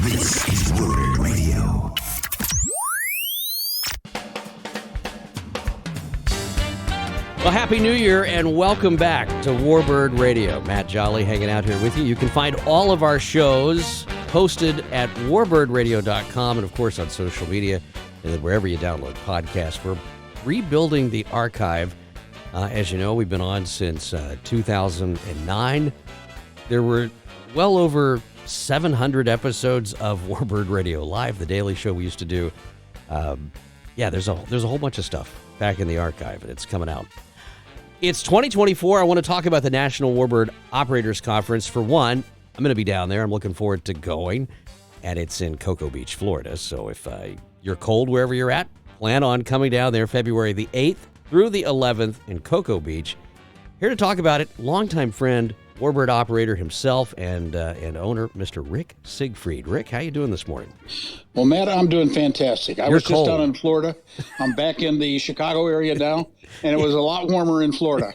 This is Warbird Radio. Well, Happy New Year and welcome back to Warbird Radio. Matt Jolly hanging out here with you. You can find all of our shows posted at warbirdradio.com and, of course, on social media and wherever you download podcasts. We're rebuilding the archive. As you know, we've been on since 2009. There were well over 700 episodes of Warbird Radio Live, the daily show we used to do. There's a whole bunch of stuff back in the archive, and it's coming out. It's 2024. I want to talk about the National Warbird Operators Conference. For one, I'm going to be down there. I'm looking forward to going, and it's in Coco Beach, Florida. So if you're cold wherever you're at, plan on coming down there February the 8th through the 11th in Coco Beach. Here to talk about it, longtime friend, Warbird operator himself and owner, Mr. Rick Seigfried. Rick, how you doing this morning? Well, Matt, I'm doing fantastic. I was cold. just down in Florida. I'm back in the Chicago area now, and it was a lot warmer in Florida.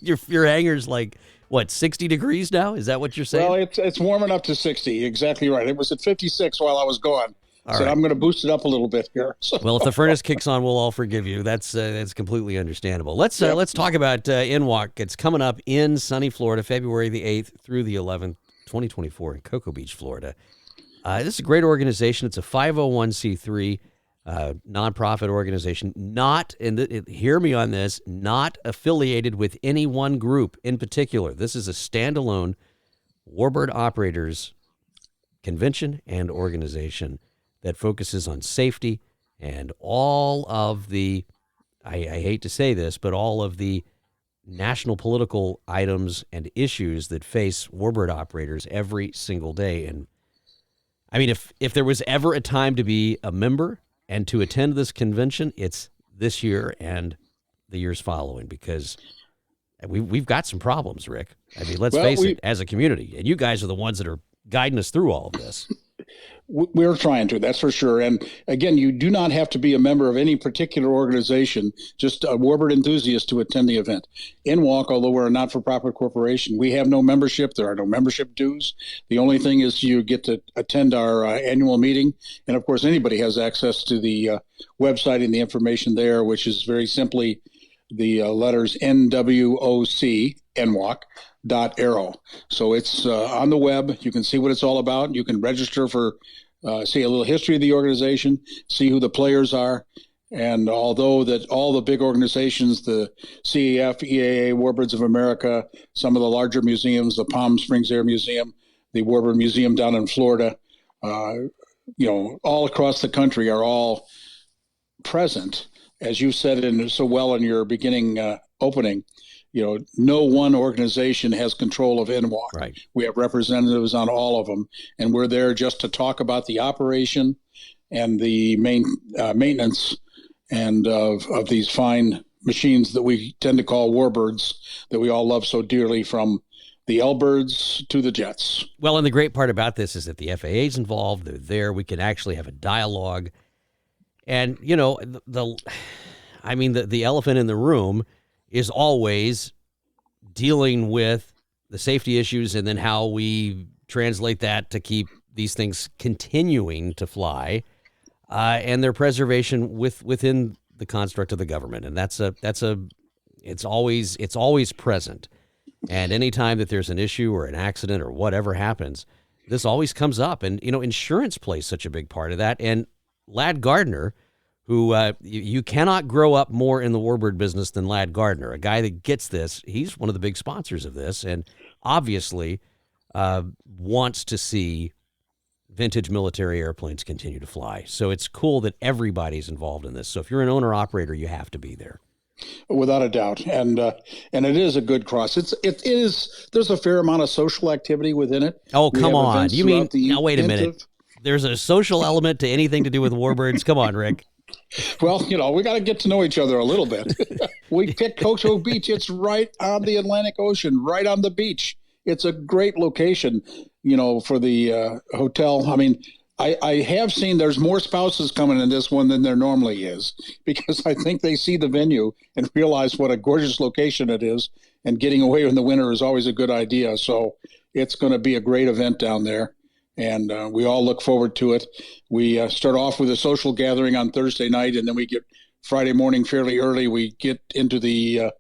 your hangar's like, what, 60 degrees now? Is that what you're saying? Well, it's warming up to 60. Exactly right. It was at 56 while I was gone. All So right. I'm going to boost it up a little bit here. So. Well, if the furnace kicks on, we'll all forgive you. That's completely understandable. Let's talk about NWOC. It's coming up in sunny Florida, February the 8th through the 11th, 2024 in Coco Beach, Florida. This is a great organization. It's a 501c3 nonprofit organization, hear me on this, not affiliated with any one group in particular. This is a standalone Warbird Operators convention and organization that focuses on safety and all of the, I hate to say this, but all of the national political items and issues that face Warbird operators every single day. And I mean, if there was ever a time to be a member and to attend this convention, it's this year and the years following, because we've got some problems, Rick. I mean, let's face it, as a community, and you guys are the ones that are guiding us through all of this. We're trying to, that's for sure. And again, you do not have to be a member of any particular organization, just a Warbird enthusiast to attend the event. NWOC, although we're a not-for-profit corporation, we have no membership. There are no membership dues. The only thing is you get to attend our annual meeting. And of course, anybody has access to the website and the information there, which is very simply the letters NWOC, NWOC.arrow. So it's on the web. You can see what it's all about. You can register for, see a little history of the organization, see who the players are. And although that all the big organizations, the CAF, EAA, Warbirds of America, some of the larger museums, the Palm Springs Air Museum, the Warbird Museum down in Florida, all across the country are all present. As you said so well in your beginning opening, no one organization has control of NWOC. Right. We have representatives on all of them, and we're there just to talk about the operation and the maintenance and of these fine machines that we tend to call warbirds that we all love so dearly, from the L-birds to the jets. Well, and the great part about this is that the FAA's involved. They're there. We can actually have a dialogue. And, the elephant in the room is always dealing with the safety issues and then how we translate that to keep these things continuing to fly and their preservation within the construct of the government. And it's always present. And anytime that there's an issue or an accident or whatever happens, this always comes up. And, insurance plays such a big part of that. And Ladd Gardner, who you cannot grow up more in the Warbird business than Ladd Gardner, a guy that gets this. He's one of the big sponsors of this and obviously wants to see vintage military airplanes continue to fly. So it's cool that everybody's involved in this. So if you're an owner-operator, you have to be there. Without a doubt. And it is a good cross. There's a fair amount of social activity within it. Oh, come on. You mean, now wait a minute. There's a social element to anything to do with warbirds? Come on, Rick. Well, we got to get to know each other a little bit. We picked Coco Beach. It's right on the Atlantic Ocean, right on the beach. It's a great location, for the hotel. I mean, I have seen there's more spouses coming in this one than there normally is, because I think they see the venue and realize what a gorgeous location it is, and getting away in the winter is always a good idea. So it's going to be a great event down there. and we all look forward to it. We start off with a social gathering on Thursday night, and then we get Friday morning fairly early. We get into the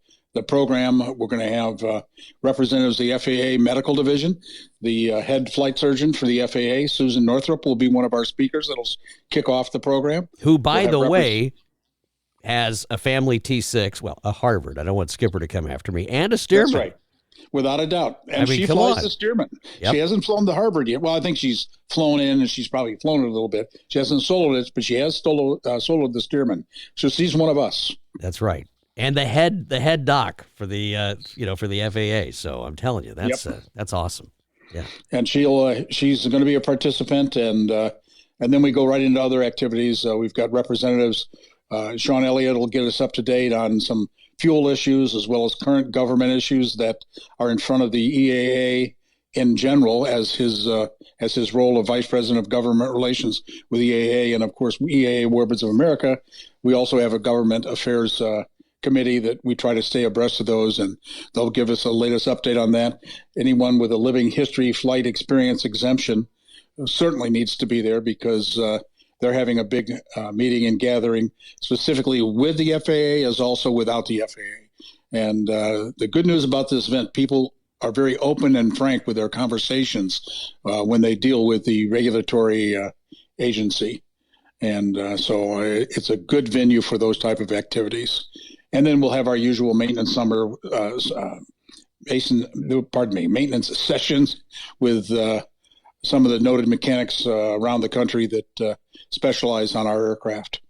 program. We're going to have representatives of the FAA Medical Division. The head flight surgeon for the FAA, Susan Northrup, will be one of our speakers that'll kick off the program. Who, by the way, has a family T6, well, a Harvard. I don't want Skipper to come after me, and a Stearman. That's right. Without a doubt. And she flies the Stearman. Yep. She hasn't flown the Harvard yet. Well, I think she's flown in, and she's probably flown it a little bit. She hasn't soloed it, but she has soloed the Stearman. So she's one of us. That's right. And the head doc for the for the FAA. So I'm telling you, that's awesome. Yeah. And she's going to be a participant, and then we go right into other activities. We've got representatives. Sean Elliott will get us up to date on some fuel issues as well as current government issues that are in front of the EAA in general, as his role of Vice President of Government Relations with EAA, and of course EAA Warbirds of America. We also have a government affairs committee that we try to stay abreast of those, and they'll give us a latest update on that. Anyone with a living history flight experience exemption certainly needs to be there, because they're having a big meeting and gathering specifically with the FAA as also without the FAA. And the good news about this event, people are very open and frank with their conversations when they deal with the regulatory agency. And so it's a good venue for those type of activities. And then we'll have our usual maintenance maintenance sessions with some of the noted mechanics around the country that specialize on our aircraft.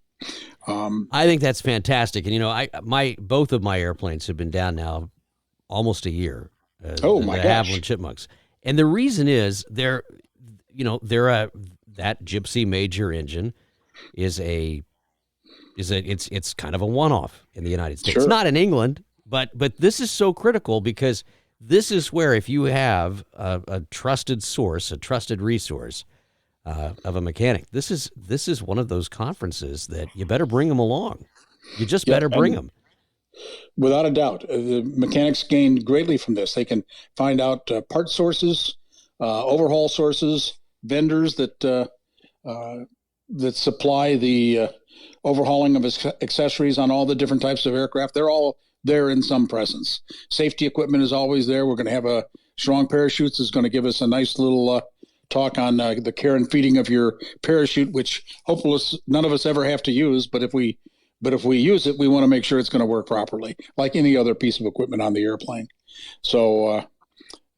I think that's fantastic. And both of my airplanes have been down now almost a year. My gosh. Havilland Chipmunks. And the reason is that Gypsy Major engine it's kind of a one-off in the United States. Sure. It's not in England, but this is so critical, because this is where, if you have a trusted source, a trusted resource of a mechanic, this is one of those conferences that you better bring them along. You just better bring them. Without a doubt, the mechanics gain greatly from this. They can find out part sources, overhaul sources, vendors that supply the overhauling of accessories on all the different types of aircraft. They're all there in some presence. Safety equipment is always there. We're going to have a Strong Parachutes is going to give us a nice little talk on the care and feeding of your parachute, which hopefully none of us ever have to use. But if we use it, we want to make sure it's going to work properly, like any other piece of equipment on the airplane. So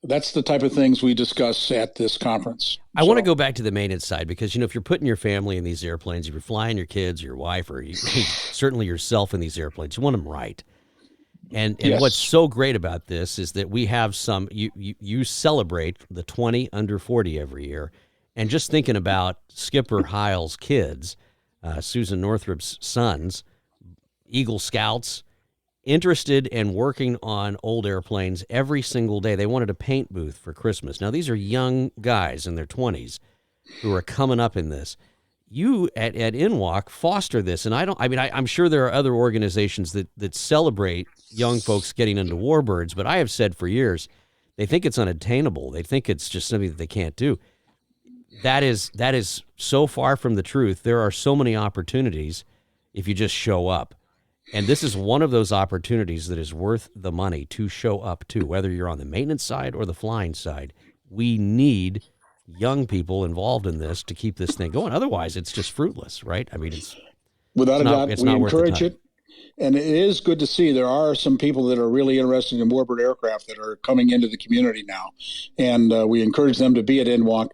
that's the type of things we discuss at this conference. I want to go back to the maintenance side, because, if you're putting your family in these airplanes, if you're flying your kids, your wife, or certainly yourself in these airplanes, you want them right. And yes. What's so great about this is that we have you celebrate the 20 under 40 every year. And just thinking about Skipper Heil's kids, Susan Northrup's sons, Eagle Scouts, interested and working on old airplanes every single day. They wanted a paint booth for Christmas. Now, these are young guys in their 20s who are coming up in this. You at NWOC foster this, and I'm sure there are other organizations that celebrate young folks getting into warbirds, but I have said for years, they think it's unattainable. They think it's just something that they can't do. That is so far from the truth. There are so many opportunities if you just show up. And this is one of those opportunities that is worth the money to show up to, whether you're on the maintenance side or the flying side. We need young people involved in this to keep this thing going. Otherwise, it's just fruitless, right? I mean, without a doubt, we encourage it. And it is good to see there are some people that are really interested in warbird aircraft that are coming into the community now. And we encourage them to be at NWOC.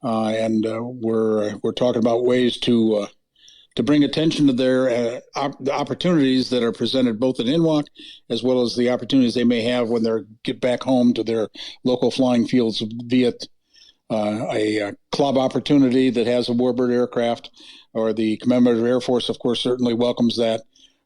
And we're talking about ways to bring attention to their the opportunities that are presented both at NWOC as well as the opportunities they may have when they get back home to their local flying fields, be it a club opportunity that has a warbird aircraft, or the Commemorative Air Force, of course, certainly welcomes that.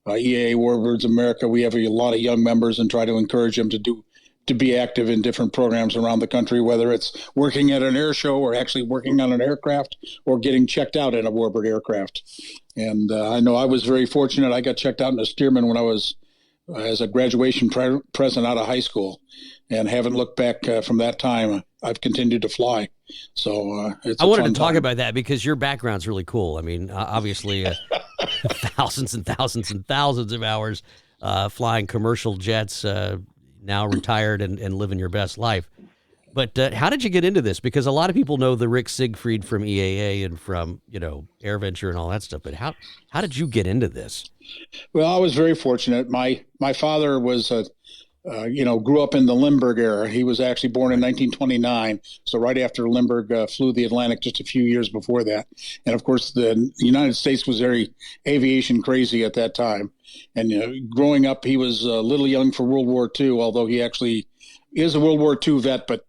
EAA Warbirds America, we have a lot of young members and try to encourage them to be active in different programs around the country, whether it's working at an air show or actually working on an aircraft or getting checked out in a warbird aircraft. And I know I was very fortunate. I got checked out in a Stearman when I was as a graduation present out of high school, and haven't looked back from that time. I've continued to fly. So it's. I wanted to talk about that because your background's really cool. I mean, obviously, thousands and thousands and thousands of hours flying commercial jets, now retired and living your best life. But how did you get into this? Because a lot of people know the Rick Seigfried from EAA and from, AirVenture and all that stuff. But how did you get into this? Well, I was very fortunate. My father was grew up in the Lindbergh era. He was actually born in 1929. So right after Lindbergh flew the Atlantic, just a few years before that. And of course, the United States was very aviation crazy at that time. And growing up, he was a little young for World War II, although he actually is a World War II vet, but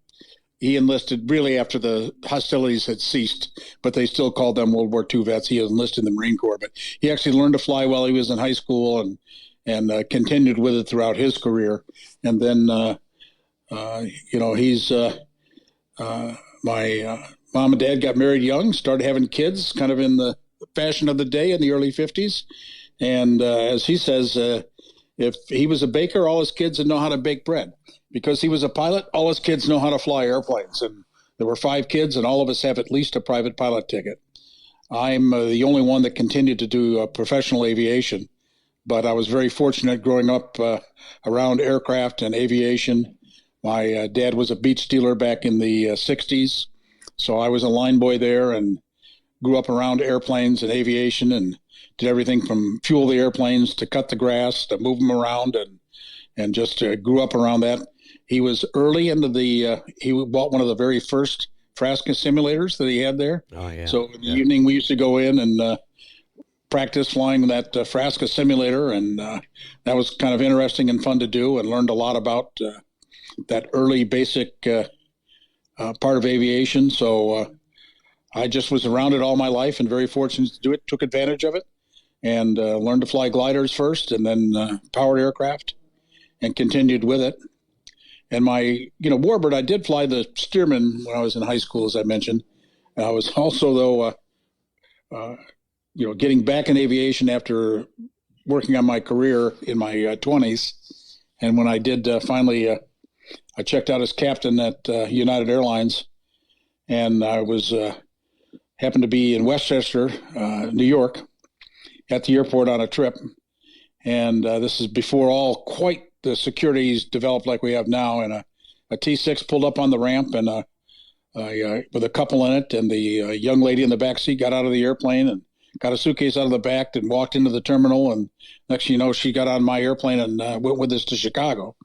he enlisted really after the hostilities had ceased, but they still called them World War II vets. He enlisted in the Marine Corps, but he actually learned to fly while he was in high school and continued with it throughout his career. And then, my mom and dad got married young, started having kids kind of in the fashion of the day in the early 50s. And as he says, if he was a baker, all his kids would know how to bake bread. Because he was a pilot, all his kids know how to fly airplanes. And there were 5 kids, and all of us have at least a private pilot ticket. I'm the only one that continued to do professional aviation. But I was very fortunate growing up around aircraft and aviation. My dad was a beach dealer back in the 60s. So I was a line boy there and grew up around airplanes and aviation and did everything from fuel the airplanes to cut the grass to move them around and just grew up around that. He was early into he bought one of the very first Frasca simulators that he had there. Oh, yeah. So in the evening, we used to go in and practice flying that Frasca simulator. And that was kind of interesting and fun to do, and learned a lot about that early basic part of aviation. So I just was around it all my life and very fortunate to do it, took advantage of it, and learned to fly gliders first and then powered aircraft and continued with it. And my, Warbird, I did fly the Stearman when I was in high school, as I mentioned. I was also, though, getting back in aviation after working on my career in my 20s. And when I did finally, I checked out as captain at United Airlines, and I was happened to be in Westchester, New York, at the airport on a trip. And this is before quite the securities developed like we have now. And a T6 pulled up on the ramp, and with a couple in it, and the young lady in the back seat got out of the airplane and got a suitcase out of the back and walked into the terminal. And next thing you know, she got on my airplane and went with us to Chicago.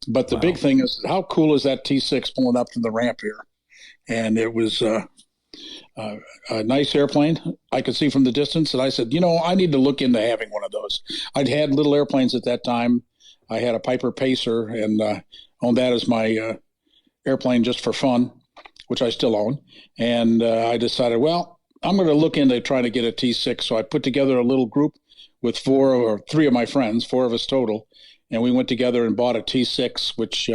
But the big thing is, how cool is that T6 pulling up to the ramp here? And it was a nice airplane. I could see from the distance, and I said, I need to look into having one of those. I'd had little airplanes at that time. I had a Piper Pacer and owned that as my airplane just for fun, which I still own. And I decided, I'm going to look into trying to get a T6. So I put together a little group with 3 of my friends, 4 of us total. And we went together and bought a T6, which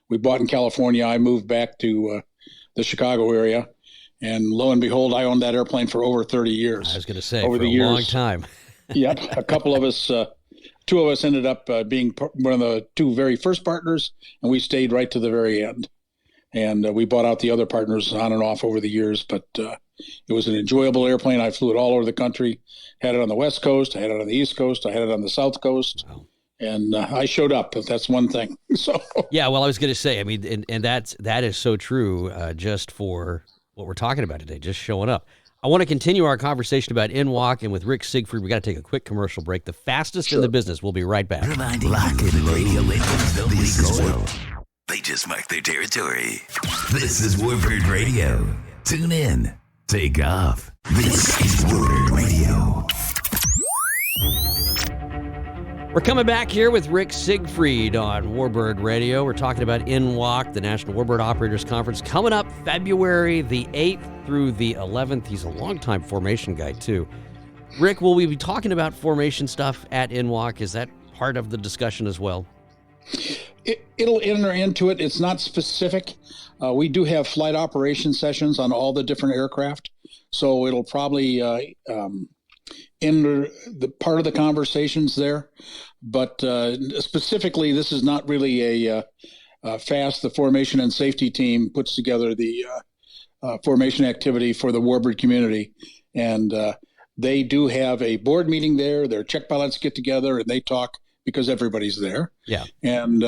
we bought in California. I moved back to the Chicago area. And lo and behold, I owned that airplane for over 30 years. I was going to say, over for the a years. long time. Yep. A couple of us, 2 of us ended up being one of the 2 very first partners, and we stayed right to the very end. And we bought out the other partners on and off over the years, but it was an enjoyable airplane. I flew it all over the country, had it on the West Coast, I had it on the East Coast, I had it on the South Coast. Wow. And I showed up, if that's one thing. So yeah, well, I was going to say, I mean, and that is so true just for what we're talking about today, just showing up. I want to continue our conversation about NWOC and with Rick Seigfried. We got to take a quick commercial break. The fastest in the business. We'll be right back. Reminding lock in radio this is Will. They just marked their territory. This is Warbird Radio. Tune in. Take off. This is Warbird Radio. We're coming back here with Rick Seigfried on Warbird Radio. We're talking about NWOC, the National Warbird Operators Conference, coming up February the 8th through the 11th. He's a longtime formation guy, too. Rick, will we be talking about formation stuff at NWOC? Is that part of the discussion as well? It'll enter into it. It's not specific. We do have flight operation sessions on all the different aircraft, so it'll probably enter the part of the conversations there. But specifically, this is not really a FAST, the Formation and Safety Team, puts together the formation activity for the Warbird community. And they do have a board meeting there. Their check pilots get together and they talk because everybody's there. Yeah. And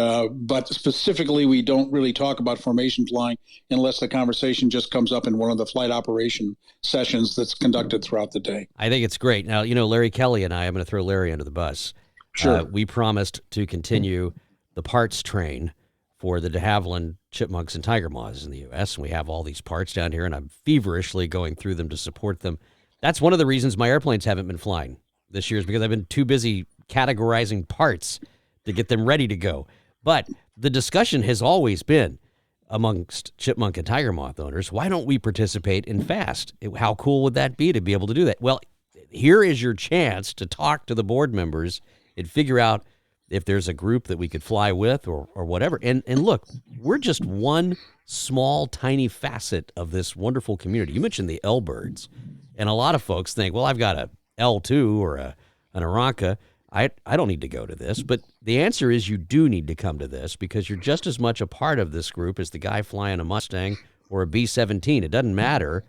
but specifically, we don't really talk about formation flying unless the conversation just comes up in one of the flight operation sessions that's conducted throughout the day. I think it's great. Now, Larry Kelly and I'm going to throw Larry under the bus. Sure. We promised to continue the parts train for the de Havilland chipmunks and tiger moths in the U.S., and we have all these parts down here, and I'm feverishly going through them to support them. That's one of the reasons my airplanes haven't been flying this year, is because I've been too busy categorizing parts to get them ready to go. But the discussion has always been amongst chipmunk and tiger moth owners, why don't we participate in FAST? How cool would that be to be able to do that? Well, here is your chance to talk to the board members and figure out if there's a group that we could fly with or whatever. And look, we're just one small, tiny facet of this wonderful community. You mentioned the L-birds, and a lot of folks think, well, I've got a L2 or an Aranca. I don't need to go to this. But the answer is you do need to come to this, because you're just as much a part of this group as the guy flying a Mustang or a B-17. It doesn't matter.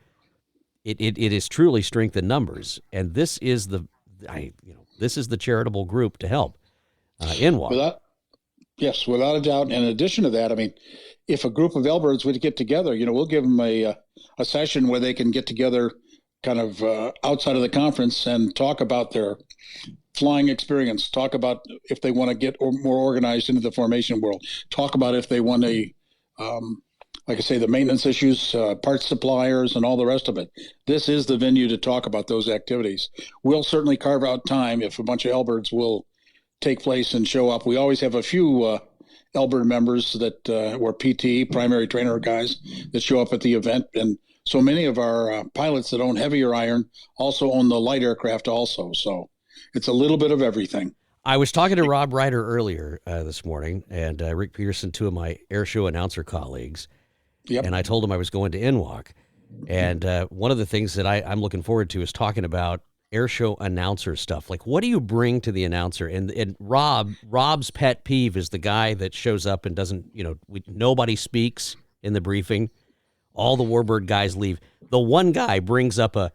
It is truly strength in numbers. And this is this is the charitable group to help. NWOC. Without a doubt. In addition to that, I mean, if a group of L-birds would get together, we'll give them a session where they can get together kind of outside of the conference and talk about their flying experience, talk about if they want to get more organized into the formation world, talk about if they want a, like I say, the maintenance issues, parts suppliers, and all the rest of it. This is the venue to talk about those activities. We'll certainly carve out time if a bunch of L-birds will take place and show up. We always have a few L-bird members that were PT, primary trainer guys, that show up at the event. And so many of our pilots that own heavier iron also own the light aircraft also. So it's a little bit of everything. I was talking to Rob Ryder earlier this morning, and Rick Peterson, two of my air show announcer colleagues. Yep. And I told him I was going to NWOC. And one of the things that I'm looking forward to is talking about air show announcer stuff. Like, what do you bring to the announcer? And Rob's pet peeve is the guy that shows up and doesn't, nobody speaks in the briefing. All the Warbird guys leave. The one guy brings up a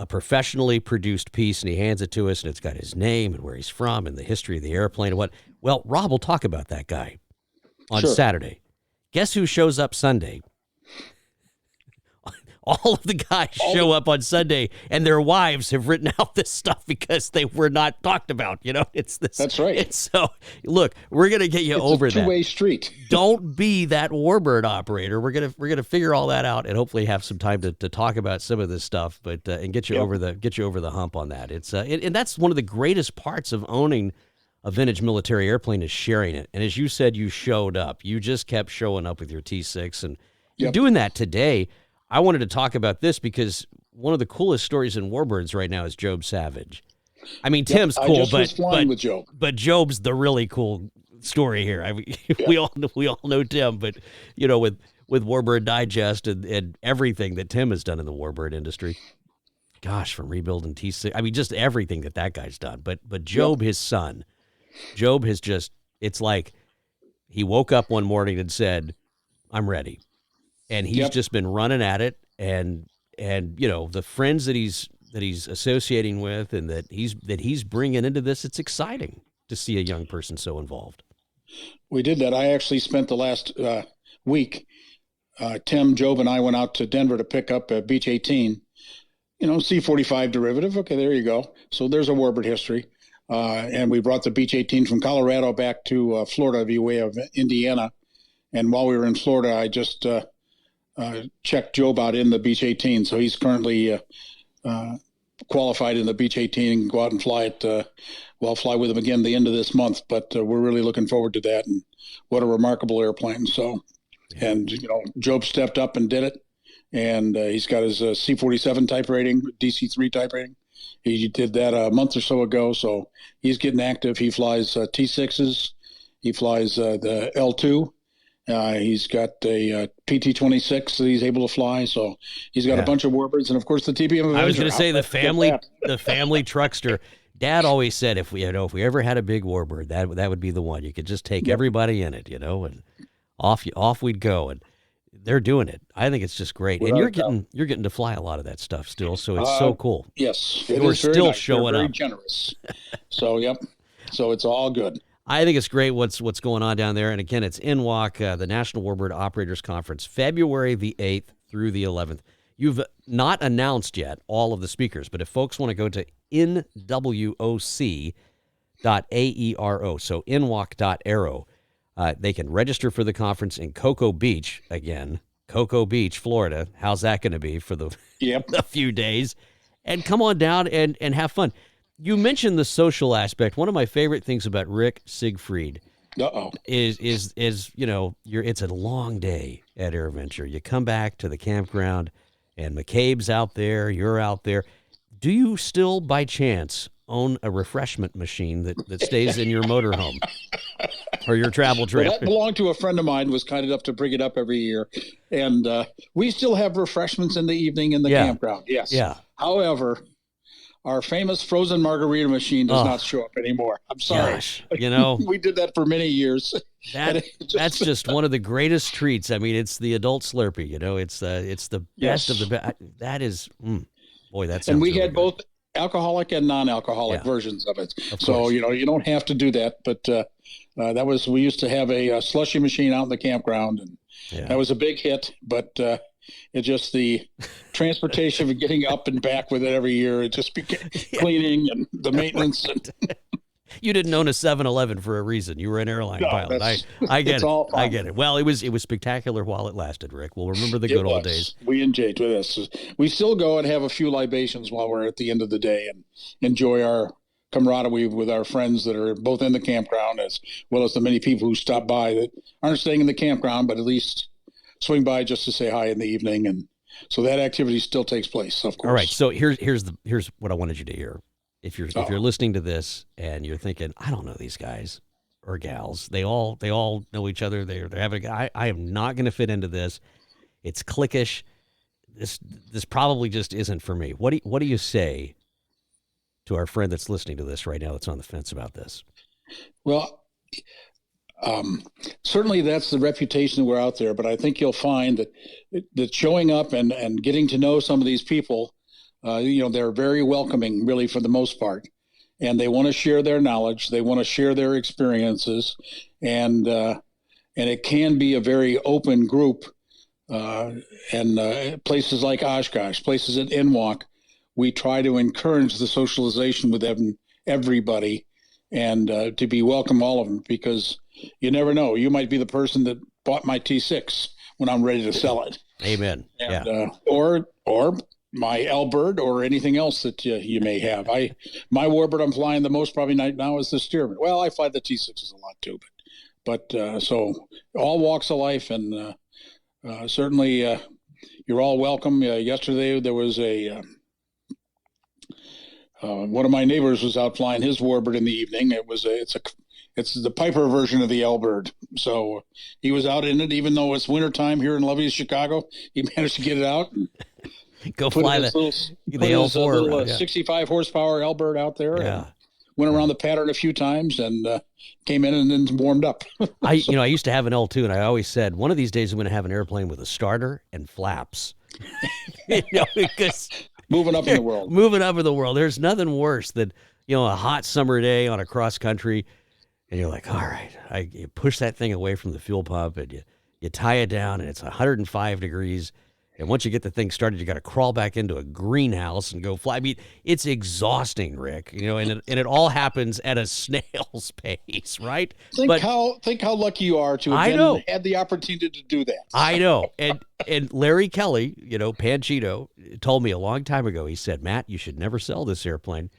professionally produced piece, and he hands it to us, and it's got his name and where he's from and the history of the airplane and what. Well, Rob will talk about that guy on Saturday. Guess who shows up Sunday? All of the guys show up on Sunday, and their wives have written out this stuff because they were not talked about. It's this. That's right. So, look, we're gonna get you over that. It's a two-way street. Don't be that Warbird operator. We're gonna figure all that out, and hopefully have some time to talk about some of this stuff, but and get you over the hump on that. It's and that's one of the greatest parts of owning a vintage military airplane, is sharing it. And as you said, you showed up. You just kept showing up with your T6, and you're doing that today. I wanted to talk about this because one of the coolest stories in Warbirds right now is Job Savage. I mean, Tim's cool, but Job's the really cool story here. I mean, we all know Tim, but with Warbird Digest and everything that Tim has done in the Warbird industry, gosh, from rebuilding T6, I mean, just everything that guy's done. But Job, his son, Job has just, it's like he woke up one morning and said, "I'm ready." And he's just been running at it, and the friends that he's associating with and that he's bringing into this, it's exciting to see a young person so involved. We did that. I actually spent the last week. Tim, Job, and I went out to Denver to pick up a Beech 18, C-45 derivative. Okay, there you go. So there's a Warbird history. And we brought the Beech 18 from Colorado back to Florida via way of Indiana. And while we were in Florida, I just checked Job out in the Beech 18. So he's currently qualified in the Beech 18 and go out and fly it. I'll fly with him again the end of this month, but we're really looking forward to that. And what a remarkable airplane. So, and, Job stepped up and did it. And he's got his C-47 type rating, DC-3 type rating. He did that a month or so ago. So he's getting active. He flies T6s. He flies the L2. He's got a PT-26 that he's able to fly, so he's got a bunch of Warbirds, and of course the TPM Avenger. I was going to say the family truckster. Dad always said if we ever had a big Warbird, that would be the one. You could just take everybody in it, and off we'd go, and they're doing it. I think it's just great, and you're getting to fly a lot of that stuff still, so it's so cool. Yes, you're still nice. showing very up. Generous. So yep, so it's all good. I think it's great what's going on down there, and again, it's NWOC, the National Warbird Operators Conference, February the 8th through the 11th. You've not announced yet all of the speakers, but if folks want to go to NWOC.aero, so NWOC.aero, they can register for the conference in Coco Beach, again, Coco Beach, Florida. How's that going to be for the a few days? And come on down and have fun. You mentioned the social aspect. One of my favorite things about Rick Seigfried is it's a long day at AirVenture. You come back to the campground, and McCabe's out there, you're out there. Do you still, by chance, own a refreshment machine that stays in your motorhome or your travel trailer? Well, that belonged to a friend of mine, was kind enough to bring it up every year. And we still have refreshments in the evening in the campground. Yes. Yeah. However, our famous frozen margarita machine does not show up anymore. I'm sorry. Gosh, we did that for many years. That's just one of the greatest treats. I mean, it's the adult Slurpee. It's the best of the best. That is, boy, that sounds. And we really had good. both alcoholic and non-alcoholic versions of it. So you don't have to do that. But we used to have a slushy machine out in the campground, and that was a big hit. But it just the transportation of getting up and back with it every year. It just became cleaning and the maintenance. You didn't own a 7-Eleven for a reason. You were an airline pilot. I get it. I get it. Well, it was spectacular while it lasted, Rick. We'll remember the good old days. We enjoyed this. We still go and have a few libations while we're at the end of the day and enjoy our camaraderie with our friends that are both in the campground, as well as the many people who stop by that aren't staying in the campground, but at least swing by just to say hi in the evening. And so that activity still takes place, of course. All right. So here's what I wanted you to hear. If you're listening to this and you're thinking, I don't know these guys or gals, they all know each other. They're having. I am not going to fit into this. It's cliquish. This probably just isn't for me. What do you say to our friend that's listening to this right now that's on the fence about this? Well, certainly that's the reputation we're out there, but I think you'll find that showing up and getting to know some of these people, they're very welcoming, really, for the most part, and they want to share their knowledge. They want to share their experiences, and it can be a very open group. And places like Oshkosh, places at NWOC, we try to encourage the socialization with everybody, and to be welcome all of them, because you never know. You might be the person that bought my T6 when I'm ready to sell it. Amen. And, or my L-Bird or anything else that you may have. My Warbird I'm flying the most probably right now is the Stearman. Well, I fly the T6s a lot too, but so all walks of life, and certainly you're all welcome. Yesterday there was one of my neighbors was out flying his Warbird in the evening. It's the Piper version of the L-Bird. So he was out in it, even though it's wintertime here in lovely Chicago. He managed to get it out. Go fly the L4. 65 horsepower L-Bird out there. Yeah. And went around the pattern a few times and came in and then warmed up. I used to have an L2, and I always said, one of these days I'm going to have an airplane with a starter and flaps. Because moving up in the world. Moving up in the world. There's nothing worse than, a hot summer day on a cross country, and you're like, all right, you push that thing away from the fuel pump, and you tie it down, and it's 105 degrees. And once you get the thing started, you got to crawl back into a greenhouse and go fly. I mean, it's exhausting, Rick. And it all happens at a snail's pace, right? Think how lucky you are to have had the opportunity to do that. I know. And Larry Kelly, Panchito, told me a long time ago. He said, Matt, you should never sell this airplane.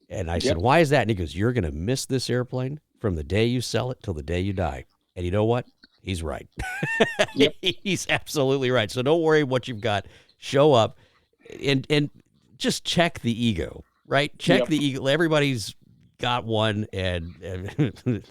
And I said, why is that? And he goes, you're going to miss this airplane from the day you sell it till the day you die. And you know what? He's right. Yep. He's absolutely right. So don't worry what you've got. Show up and just check the ego, right? Check the ego. Everybody's got one, and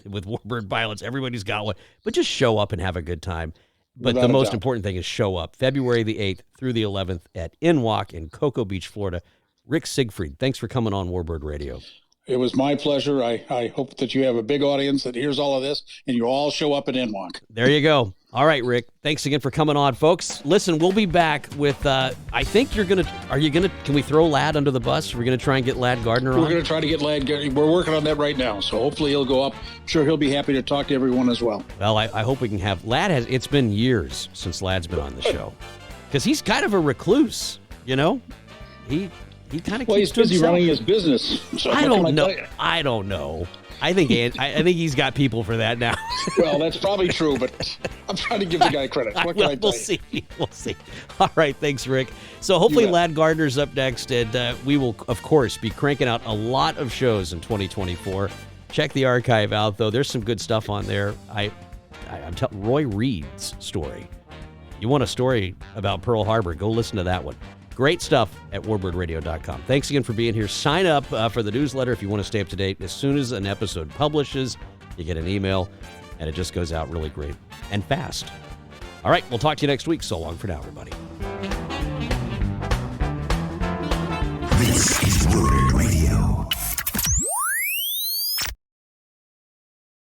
with Warbird pilots, everybody's got one. But just show up and have a good time. But the most important thing is show up. February the 8th through the 11th at NWOC in Cocoa Beach, Florida. Rick Seigfried, thanks for coming on Warbird Radio. It was my pleasure. I hope that you have a big audience that hears all of this and you all show up at NWOC. There you go. All right, Rick. Thanks again for coming on, folks. Listen, we'll be back with, I think can we throw Ladd under the bus? We're going to try and get Ladd Gardner on? We're going to try to get Ladd Gardner. We're working on that right now. So hopefully he'll go up. I'm sure he'll be happy to talk to everyone as well. Well, I hope we can have Ladd. It's been years since Ladd's been on the show because he's kind of a recluse, you know? He kind of he's busy running his business. So I don't know. I think he's got people for that now. Well, that's probably true, but I'm trying to give the guy credit. What can I tell you? We'll see. All right, thanks, Rick. So hopefully Ladd Gardner's up next, and we will, of course, be cranking out a lot of shows in 2024. Check the archive out, though. There's some good stuff on there. I'm telling Roy Reed's story. You want a story about Pearl Harbor, go listen to that one. Great stuff at warbirdradio.com. Thanks again for being here. Sign up for the newsletter if you want to stay up to date. As soon as an episode publishes, you get an email, and it just goes out really great and fast. All right, we'll talk to you next week. So long for now, everybody.